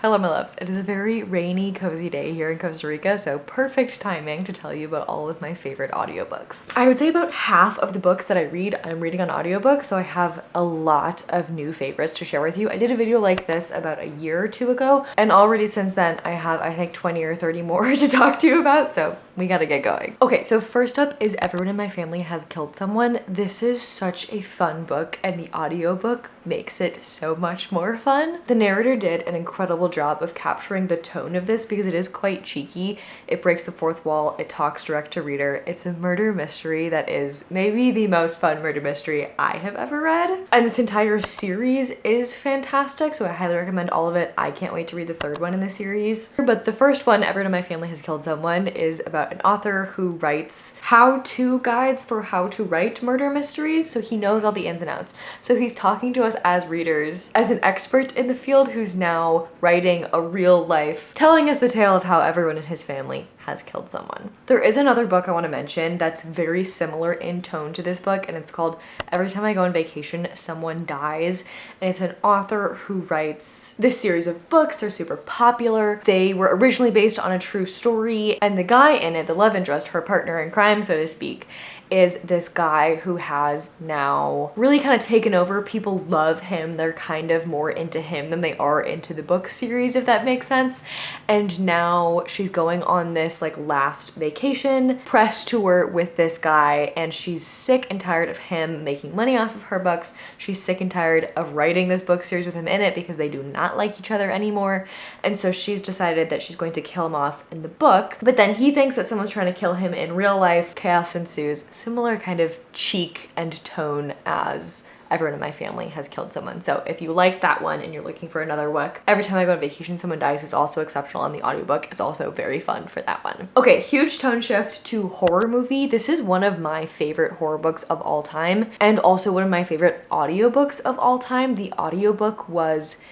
Hello my loves, it is a very rainy, cozy day here in Costa Rica, so perfect timing to tell you about all of my favorite audiobooks. I would say about half of the books that I read, I'm reading on audiobook, so I have a lot of new favorites to share with you. I did a video like this about a year or two ago, and already since then I have, I think, 20 or 30 more to talk to you about, so we gotta get going. Okay, so first up is Everyone in My Family Has Killed Someone. This is such a fun book, and the audiobook makes it so much more fun. The narrator did an incredible job of capturing the tone of this because it is quite cheeky. It breaks the fourth wall, it talks direct to reader. It's a murder mystery that is maybe the most fun murder mystery I have ever read. And this entire series is fantastic, so I highly recommend all of it. I can't wait to read the third one in the series. But the first one, Everyone in My Family Has Killed Someone, is about an author who writes how-to guides for how to write murder mysteries, so he knows all the ins and outs. So he's talking to us as readers, as an expert in the field who's now writing a real life, telling us the tale of how everyone in his family has killed someone. There is another book I want to mention that's very similar in tone to this book, and it's called Every Time I Go on Vacation, Someone Dies. And it's an author who writes this series of books. They're super popular. They were originally based on a true story, and the guy in it, the love interest, her partner in crime, so to speak, is this guy who has now really kind of taken over. People love him. They're kind of more into him than they are into the book series, if that makes sense. And now she's going on this like last vacation press tour with this guy, and she's sick and tired of him making money off of her books. She's sick and tired of writing this book series with him in it because they do not like each other anymore. And so she's decided that she's going to kill him off in the book, but then he thinks that someone's trying to kill him in real life. Chaos ensues. Similar kind of cheek and tone as Everyone in My Family Has Killed Someone. So if you like that one and you're looking for another book, Every Time I Go on Vacation, Someone Dies is also exceptional, and the audiobook is also very fun for that one. Okay, huge tone shift to horror movie. This is one of my favorite horror books of all time, and also one of my favorite audiobooks of all time. The audiobook was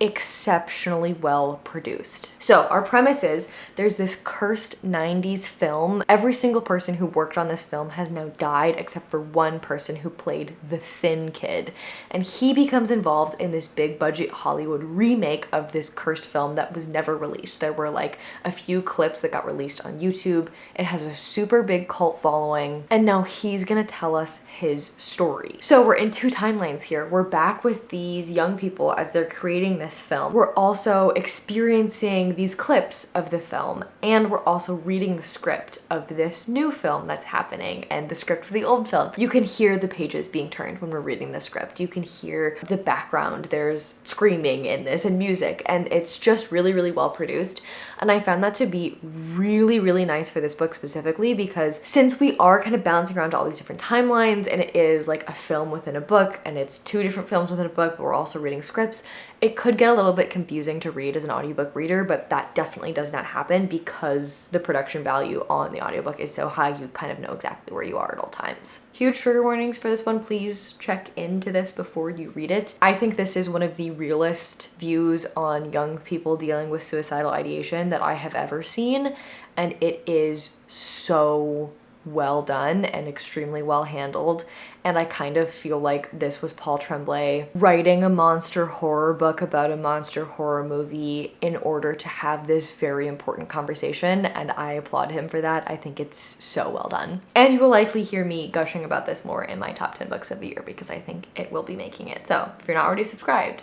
exceptionally well produced. So our premise is there's this cursed 90s film. Every single person who worked on this film has now died except for one person who played the thin kid. And he becomes involved in this big budget Hollywood remake of this cursed film that was never released. There were like a few clips that got released on YouTube. It has a super big cult following, and now he's gonna tell us his story. So we're in two timelines here. We're back with these young people as they're creating this film. We're also experiencing these clips of the film, and we're also reading the script of this new film that's happening and the script for the old film. You can hear the pages being turned when we're reading the script. You can hear the background. There's screaming in this and music, and it's just really, really well produced. And I found that to be really, really nice for this book specifically, because since we are kind of bouncing around to all these different timelines, and it is like a film within a book, and it's two different films within a book, but we're also reading scripts, it could get a little bit confusing to read as an audiobook reader, but that definitely does not happen because the production value on the audiobook is so high. You kind of know exactly where you are at all times. Huge trigger warnings for this one. Please check into this before you read it. I think this is one of the realest views on young people dealing with suicidal ideation that I have ever seen, and it is so well done and extremely well handled. And I kind of feel like this was Paul Tremblay writing a monster horror book about a monster horror movie in order to have this very important conversation, and I applaud him for that. I think it's so well done. And you will likely hear me gushing about this more in my top 10 books of the year because I think it will be making it. So if you're not already subscribed,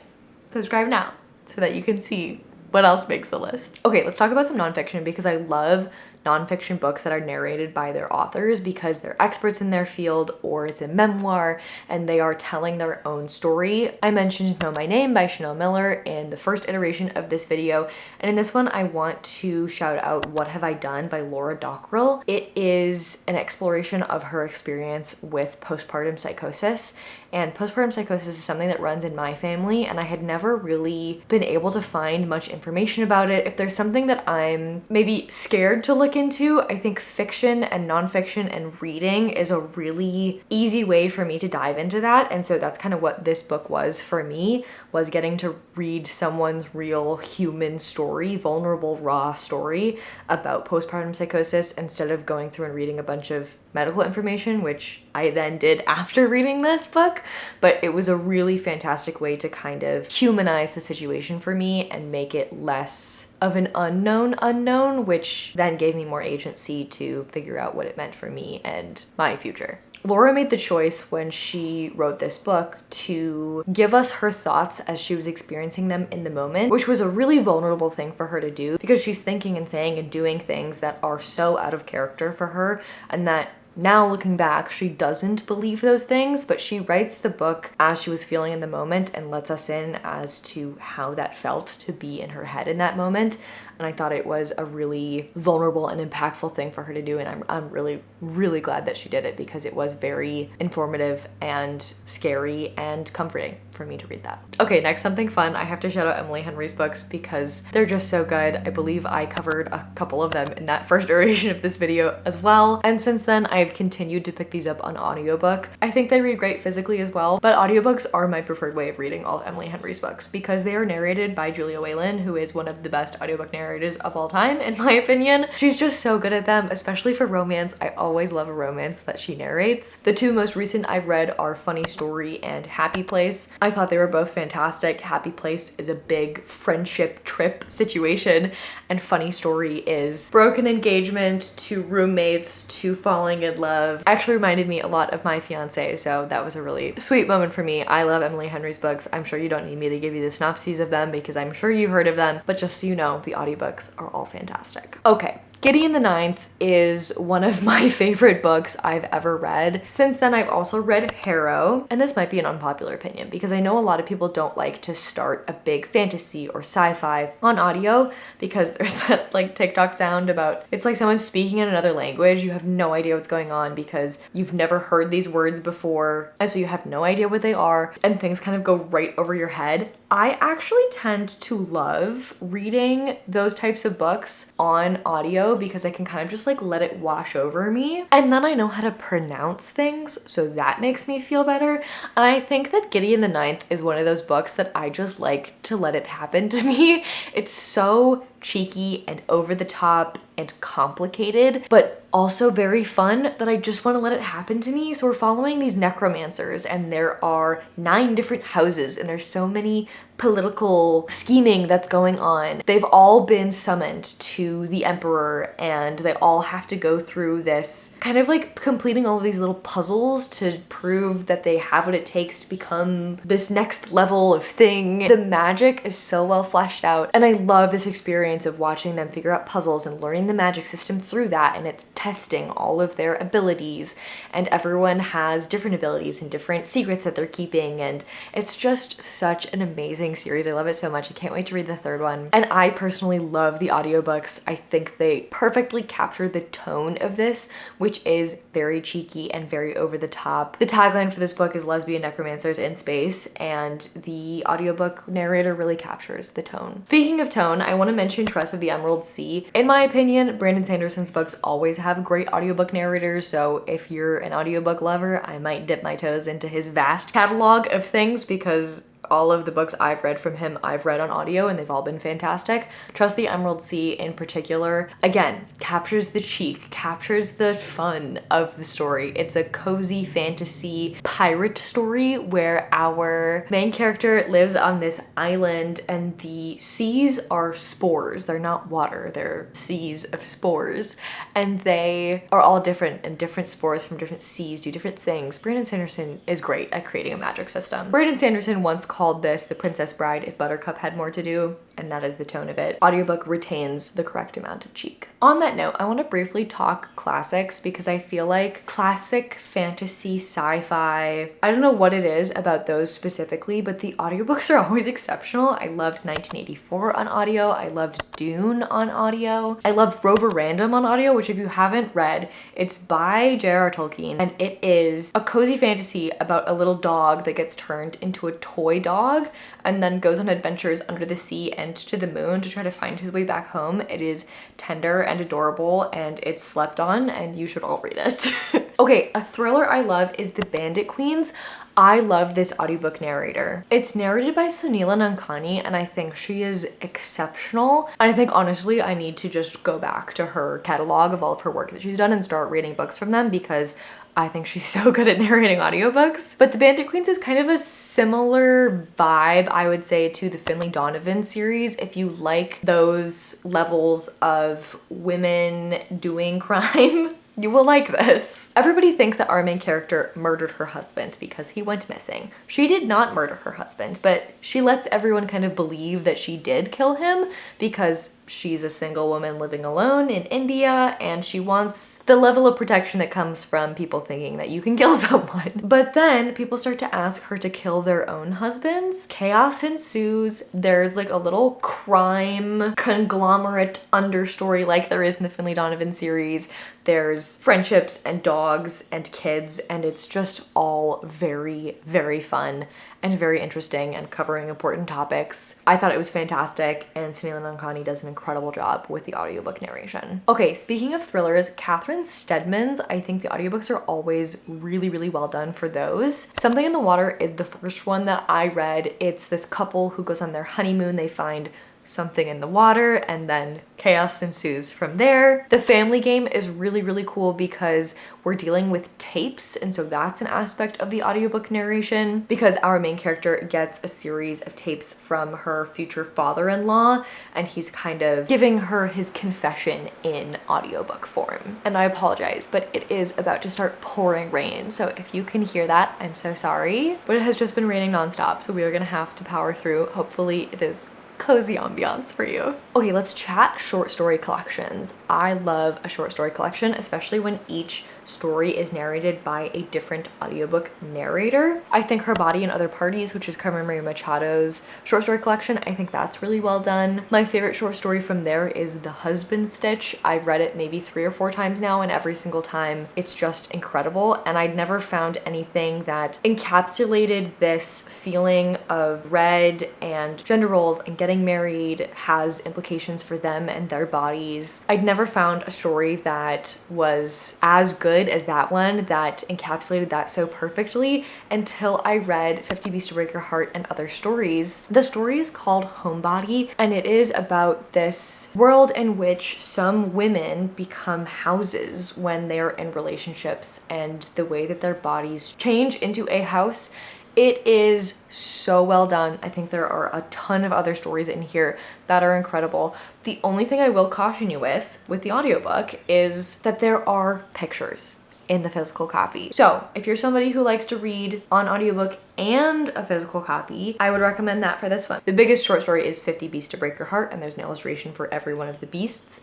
subscribe now so that you can see what else makes the list. Okay, let's talk about some nonfiction, because I love nonfiction books that are narrated by their authors because they're experts in their field, or it's a memoir and they are telling their own story. I mentioned Know My Name by Chanel Miller in the first iteration of this video, and in this one I want to shout out What Have I Done by Laura Dockrell. It is an exploration of her experience with postpartum psychosis, and postpartum psychosis is something that runs in my family, and I had never really been able to find much information about it. If there's something that I'm maybe scared to look into, I think fiction and nonfiction and reading is a really easy way for me to dive into that. And so that's kind of what this book was for me, was getting to read someone's real human story, vulnerable, raw story about postpartum psychosis, instead of going through and reading a bunch of medical information, which I then did after reading this book, but it was a really fantastic way to kind of humanize the situation for me and make it less of an unknown, which then gave me more agency to figure out what it meant for me and my future. Laura made the choice when she wrote this book to give us her thoughts as she was experiencing them in the moment, which was a really vulnerable thing for her to do because she's thinking and saying and doing things that are so out of character for her, and that now looking back, she doesn't believe those things, but she writes the book as she was feeling in the moment and lets us in as to how that felt to be in her head in that moment. And I thought it was a really vulnerable and impactful thing for her to do. And I'm really, really glad that she did it because it was very informative and scary and comforting for me to read that. Okay, next, something fun. I have to shout out Emily Henry's books because they're just so good. I believe I covered a couple of them in that first iteration of this video as well. And since then, I've continued to pick these up on audiobook. I think they read great physically as well, but audiobooks are my preferred way of reading all of Emily Henry's books because they are narrated by Julia Whalen, who is one of the best audiobook narrators of all time, in my opinion. She's just so good at them, especially for romance. I always love a romance that she narrates. The two most recent I've read are Funny Story and Happy Place. I thought they were both fantastic. Happy Place is a big friendship trip situation, and Funny Story is broken engagement to roommates to falling in love. Actually reminded me a lot of my fiance, so that was a really sweet moment for me. I love Emily Henry's books. I'm sure you don't need me to give you the synopses of them because I'm sure you've heard of them, but just so you know, the audiobooks are all fantastic. Okay. Gideon the Ninth is one of my favorite books I've ever read. Since then, I've also read Harrow, and this might be an unpopular opinion because I know a lot of people don't like to start a big fantasy or sci-fi on audio because there's that like TikTok sound about it's like someone speaking in another language. You have no idea what's going on because you've never heard these words before, and so you have no idea what they are, and things kind of go right over your head. I actually tend to love reading those types of books on audio because I can kind of just like let it wash over me. And then I know how to pronounce things, so that makes me feel better. And I think that Gideon the Ninth is one of those books that I just like to let it happen to me. It's so cheeky and over the top and complicated, but also very fun that I just want to let it happen to me. So we're following these necromancers, and there are 9 different houses, and there's so many political scheming that's going on. They've all been summoned to the emperor, and they all have to go through this kind of like completing all of these little puzzles to prove that they have what it takes to become this next level of thing. The magic is so well fleshed out, and I love this experience of watching them figure out puzzles and learning the magic system through that, and it's testing all of their abilities, and everyone has different abilities and different secrets that they're keeping, and it's just such an amazing series. I love it so much. I can't wait to read the 3rd one. And I personally love the audiobooks. I think they perfectly capture the tone of this, which is very cheeky and very over the top. The tagline for this book is lesbian necromancers in space, and the audiobook narrator really captures the tone. Speaking of tone, I want to mention Trust of the Emerald Sea. In my opinion, Brandon Sanderson's books always have great audiobook narrators, so if you're an audiobook lover, I might dip my toes into his vast catalog of things because all of the books I've read from him, I've read on audio, and they've all been fantastic. Trust the Emerald Sea in particular, again, captures the cheek, captures the fun of the story. It's a cozy fantasy pirate story where our main character lives on this island, and the seas are spores. They're not water, they're seas of spores, and they are all different, and different spores from different seas do different things. Brandon Sanderson is great at creating a magic system. Brandon Sanderson once called this The Princess Bride if Buttercup had more to do, and that is the tone of it. Audiobook retains the correct amount of cheek. On that note, I want to briefly talk classics because I feel like classic fantasy, sci-fi, I don't know what it is about those specifically, but the audiobooks are always exceptional. I loved 1984 on audio. I loved Dune on audio. I loved Rover Random on audio, which if you haven't read, it's by J.R.R. Tolkien, and it is a cozy fantasy about a little dog that gets turned into a toy dog and then goes on adventures under the sea and to the moon to try to find his way back home. It is tender and adorable, and it's slept on, and you should all read it. Okay, a thriller I love is The Bandit Queens. I love this audiobook narrator. It's narrated by Sunila Nankani, and I think she is exceptional. And I think honestly, I need to just go back to her catalog of all of her work that she's done and start reading books from them, because I think she's so good at narrating audiobooks. But the Bandit Queens is kind of a similar vibe, I would say, to the Finlay Donovan series. If you like those levels of women doing crime, you will like this. Everybody thinks that our main character murdered her husband because he went missing. She did not murder her husband, but she lets everyone kind of believe that she did kill him because she's a single woman living alone in India, and she wants the level of protection that comes from people thinking that you can kill someone. But then people start to ask her to kill their own husbands. Chaos ensues. There's like a little crime conglomerate understory like there is in the Finlay Donovan series. There's friendships and dogs and kids, and it's just all very, very fun and very interesting and covering important topics. I thought it was fantastic, and Sunila Nankani does an incredible job with the audiobook narration. Okay, speaking of thrillers, Catherine Steadman's, I think the audiobooks are always really, really well done for those. Something in the Water is the first one that I read. It's this couple who goes on their honeymoon. They find something in the water, and then chaos ensues from there. The family game is really, really cool because we're dealing with tapes, and so that's an aspect of the audiobook narration, because our main character gets a series of tapes from her future father-in-law, and he's kind of giving her his confession in audiobook form. And I apologize, but it is about to start pouring rain, so if you can hear that, I'm so sorry. But it has just been raining nonstop, so we are gonna have to power through. Hopefully it is cozy ambiance for you. Okay, let's chat short story collections. I love a short story collection, especially when each story is narrated by a different audiobook narrator. I think Her Body and Other Parties, which is Carmen Maria Machado's short story collection, I think that's really well done. My favorite short story from there is The Husband Stitch. I've read it maybe 3 or 4 times now, and every single time it's just incredible. And I'd never found anything that encapsulated this feeling of red and gender roles and getting married has implications for them and their bodies. I'd never found a story that was as good as that one that encapsulated that so perfectly until I read 50 Beasts to Break Your Heart and Other Stories. The story is called Homebody, and it is about this world in which some women become houses when they're in relationships, and the way that their bodies change into a house. It is so well done. I think there are a ton of other stories in here that are incredible. The only thing I will caution you with the audiobook is that there are pictures in the physical copy. So if you're somebody who likes to read on audiobook and a physical copy, I would recommend that for this one. The biggest short story is 50 Beasts to Break Your Heart, and there's an illustration for every one of the beasts.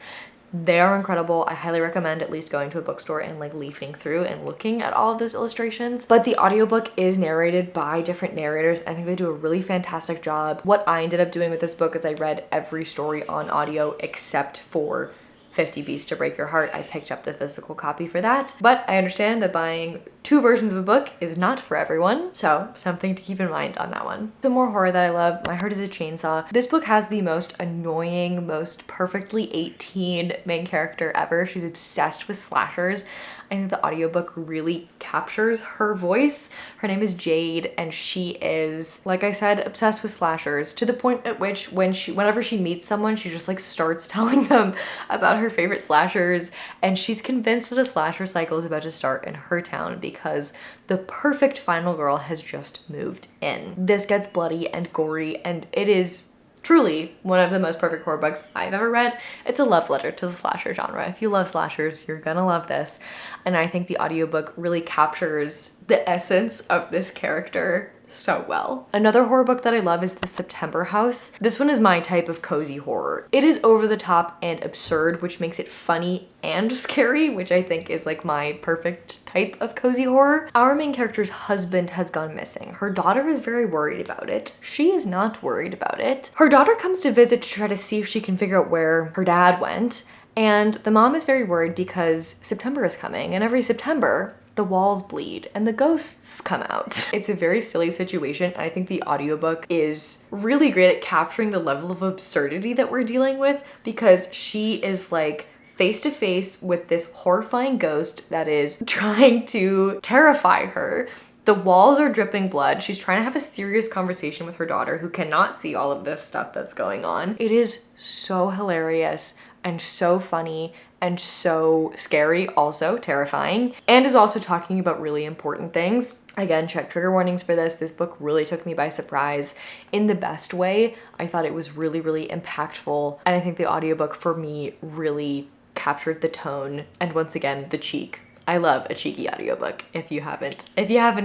They are incredible. I highly recommend at least going to a bookstore and like leafing through and looking at all of those illustrations. But the audiobook is narrated by different narrators. I think they do a really fantastic job. What I ended up doing with this book is I read every story on audio except for 50 Beasts to Break Your Heart. I picked up the physical copy for that, but I understand that buying 2 versions of a book is not for everyone, so something to keep in mind on that one. Some more horror that I love, My Heart is a Chainsaw. This book has the most annoying, most perfectly 18 main character ever. She's obsessed with slashers. I think the audiobook really captures her voice. Her name is Jade, and she is, like I said, obsessed with slashers, to the point at which whenever she meets someone, she just like starts telling them about her favorite slashers, and she's convinced that a slasher cycle is about to start in her town because the perfect final girl has just moved in. This gets bloody and gory, and it is truly one of the most perfect horror books I've ever read. It's a love letter to the slasher genre. If you love slashers, you're gonna love this. And I think the audiobook really captures the essence of this character so well. Another horror book that I love is The September House. This one is my type of cozy horror. It is over the top and absurd, which makes it funny and scary, which I think is like my perfect type of cozy horror. Our main character's husband has gone missing. Her daughter is very worried about it. She is not worried about it. Her daughter comes to visit to try to see if she can figure out where her dad went, and the mom is very worried because September is coming, and every September the walls bleed and the ghosts come out. It's a very silly situation, and I think the audiobook is really great at capturing the level of absurdity that we're dealing with, because she is like face to face with this horrifying ghost that is trying to terrify her. The walls are dripping blood. She's trying to have a serious conversation with her daughter who cannot see all of this stuff that's going on. It is so hilarious and so funny and so scary, also terrifying, and is also talking about really important things. Again, check trigger warnings for this. This book really took me by surprise in the best way. I thought it was really, really impactful, and I think the audiobook for me really captured the tone and, once again, the cheek. I love a cheeky audiobook if you haven't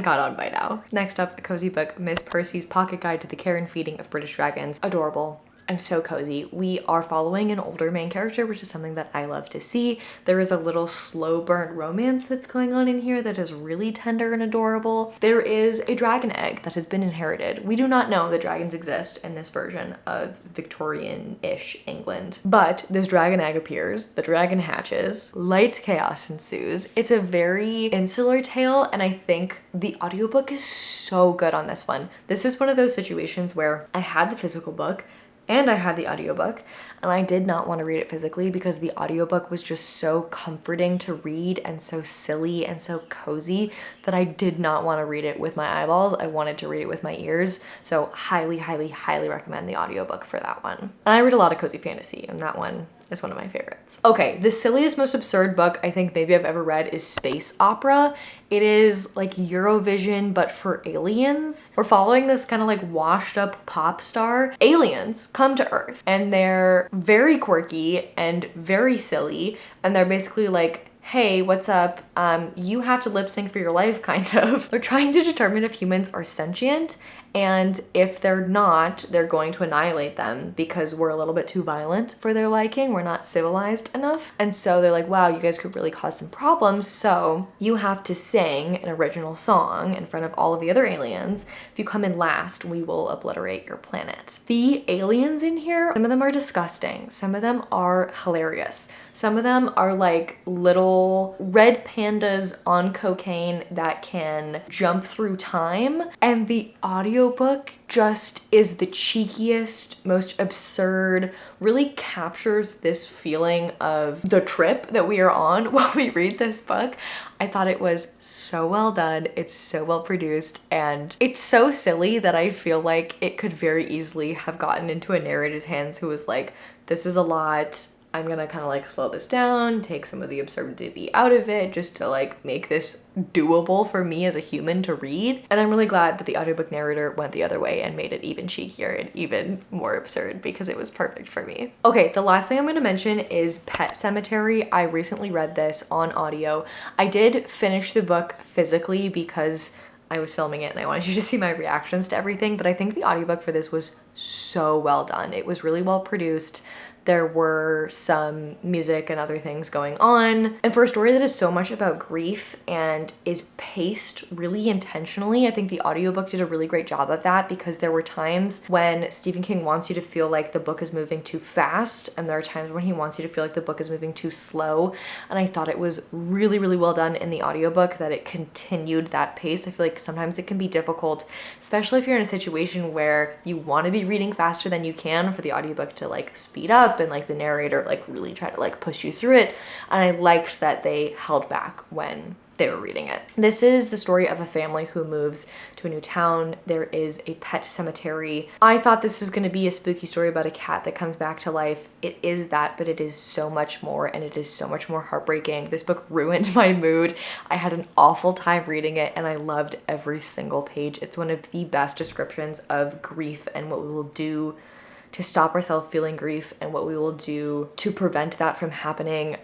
caught on by now. Next up, a cozy book, Miss Percy's Pocket Guide to the Care and Feeding of British Dragons. Adorable and so cozy. We are following an older main character, which is something that I love to see. There is a little slow burnt romance that's going on in here that is really tender and adorable. There is a dragon egg that has been inherited. We do not know that dragons exist in this version of Victorian-ish England, but this dragon egg appears, the dragon hatches, light chaos ensues. It's a very insular tale, and I think the audiobook is so good on this one. This is one of those situations where I had the physical book and I had the audiobook, and I did not want to read it physically because the audiobook was just so comforting to read and so silly and so cozy that I did not want to read it with my eyeballs. I wanted to read it with my ears. So highly, highly, highly recommend the audiobook for that one. And I read a lot of cozy fantasy, and that one is one of my favorites. Okay, the silliest, most absurd book I think maybe I've ever read is Space Opera. It is like Eurovision, but for aliens. We're following this kind of like washed up pop star. Aliens come to Earth, and they're very quirky and very silly, and they're basically like, hey, what's up? You have to lip sync for your life, kind of. They're trying to determine if humans are sentient, and if they're not, they're going to annihilate them because we're a little bit too violent for their liking. We're not civilized enough. And so they're like, wow, you guys could really cause some problems. So you have to sing an original song in front of all of the other aliens. If you come in last, we will obliterate your planet. The aliens in here, some of them are disgusting. Some of them are hilarious. Some of them are like little red pandas on cocaine that can jump through time. And the audiobook just is the cheekiest, most absurd, really captures this feeling of the trip that we are on while we read this book. I thought it was so well done. It's so well produced, and it's so silly that I feel like it could very easily have gotten into a narrator's hands who was like, this is a lot. I'm gonna kind of like slow this down, take some of the absurdity out of it just to like make this doable for me as a human to read. And I'm really glad that the audiobook narrator went the other way and made it even cheekier and even more absurd because it was perfect for me. Okay, the last thing I'm gonna mention is Pet Sematary. I recently read this on audio. I did finish the book physically because I was filming it and I wanted you to see my reactions to everything, but I think the audiobook for this was so well done. It was really well produced. There were some music and other things going on. And for a story that is so much about grief and is paced really intentionally, I think the audiobook did a really great job of that, because there were times when Stephen King wants you to feel like the book is moving too fast, and there are times when he wants you to feel like the book is moving too slow. And I thought it was really, really well done in the audiobook that it continued that pace. I feel like sometimes it can be difficult, especially if you're in a situation where you want to be reading faster than you can, for the audiobook to like speed up and like the narrator like really try to like push you through it. And I liked that they held back when they were reading it. This is the story of a family who moves to a new town. There is a pet cemetery. I thought this was going to be a spooky story about a cat that comes back to life. It is that, but it is so much more, and it is so much more heartbreaking. This book ruined my mood. I had an awful time reading it, and I loved every single page. It's one of the best descriptions of grief and what we will do to stop ourselves feeling grief and what we will do to prevent that from happening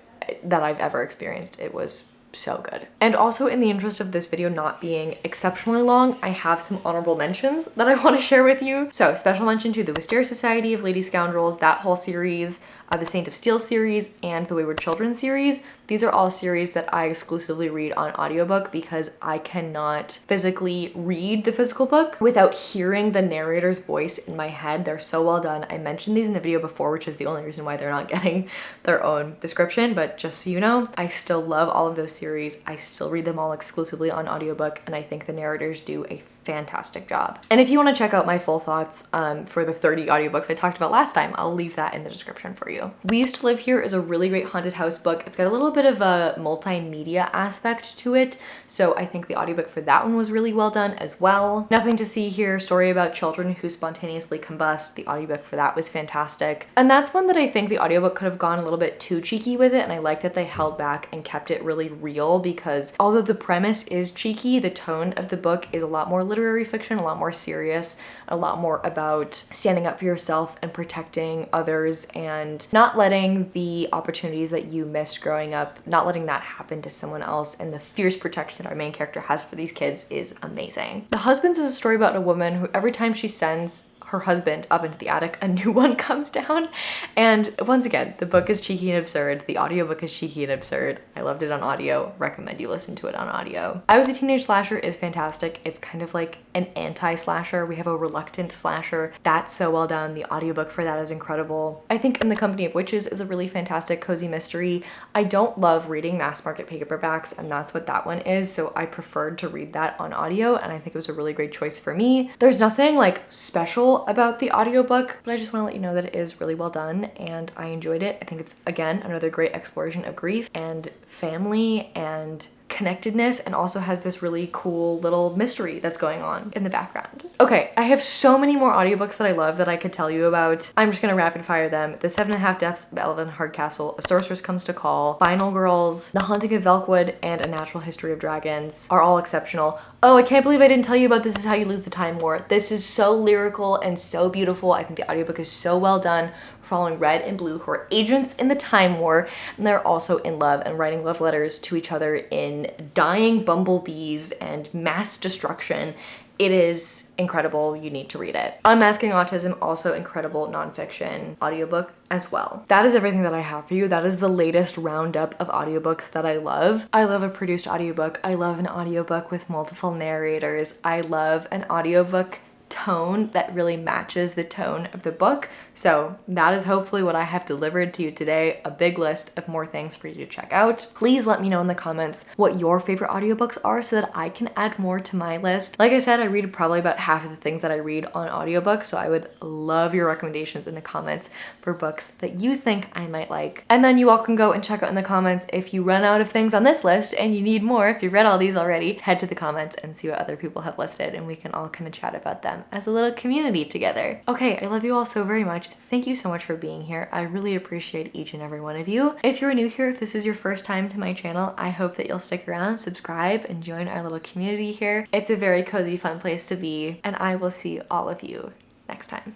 that I've ever experienced. It was so good. And also, in the interest of this video not being exceptionally long, I have some honorable mentions that I want to share with you. So special mention to the Wisteria Society of Lady Scoundrels, that whole series, the Saint of Steel series, and the Wayward Children series. These are all series that I exclusively read on audiobook because I cannot physically read the physical book without hearing the narrator's voice in my head. They're so well done. I mentioned these in the video before, which is the only reason why they're not getting their own description, but just so you know, I still love all of those series. I still read them all exclusively on audiobook, and I think the narrators do a fantastic job. And if you want to check out my full thoughts for the 30 audiobooks I talked about last time, I'll leave that in the description for you. We Used to Live Here is a really great haunted house book. It's got a little bit of a multimedia aspect to it, so I think the audiobook for that one was really well done as well. Nothing to See Here, story about children who spontaneously combust. The audiobook for that was fantastic. And that's one that I think the audiobook could have gone a little bit too cheeky with it, and I like that they held back and kept it really real, because although the premise is cheeky, the tone of the book is a lot more literary fiction, a lot more serious, a lot more about standing up for yourself and protecting others and not letting the opportunities that you missed growing up, not letting that happen to someone else. And the fierce protection that our main character has for these kids is amazing. The Husbands is a story about a woman who every time she sends her husband up into the attic, a new one comes down. And once again, the book is cheeky and absurd. The audiobook is cheeky and absurd. I loved it on audio. Recommend you listen to it on audio. I Was a Teenage Slasher is fantastic. It's kind of like an anti-slasher. We have a reluctant slasher. That's so well done. The audiobook for that is incredible. I think In the Company of Witches is a really fantastic cozy mystery. I don't love reading mass market paperbacks, and that's what that one is, so I preferred to read that on audio, and I think it was a really great choice for me. There's nothing like special about the audiobook, but I just want to let you know that it is really well done and I enjoyed it. I think it's, again, another great exploration of grief and family and connectedness, and also has this really cool little mystery that's going on in the background. Okay, I have so many more audiobooks that I love that I could tell you about. I'm just gonna rapid fire them. The 7.5 Deaths of Evelyn Hardcastle, A Sorceress Comes to Call, Final Girls, The Haunting of Velkwood, and A Natural History of Dragons are all exceptional. Oh, I can't believe I didn't tell you about This Is How You Lose the Time War. This is so lyrical and so beautiful. I think the audiobook is so well done, following Red and Blue, who are agents in the Time War, and they're also in love and writing love letters to each other in dying bumblebees and mass destruction. It is incredible. You need to read it. Unmasking Autism, also incredible nonfiction audiobook as well. That is everything that I have for you. That is the latest roundup of audiobooks that I love. I love a produced audiobook. I love an audiobook with multiple narrators. I love an audiobook tone that really matches the tone of the book. So that is hopefully what I have delivered to you today, a big list of more things for you to check out. Please let me know in the comments what your favorite audiobooks are so that I can add more to my list. Like I said, I read probably about half of the things that I read on audiobook, so I would love your recommendations in the comments for books that you think I might like. And then you all can go and check out in the comments if you run out of things on this list and you need more. If you've read all these already, head to the comments and see what other people have listed, and we can all kind of chat about them as a little community together. Okay, I love you all so very much. Thank you so much for being here. I really appreciate each and every one of you. If you're new here, if this is your first time to my channel, I hope that you'll stick around, subscribe, and join our little community here. It's a very cozy, fun place to be, and I will see all of you next time.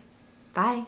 Bye.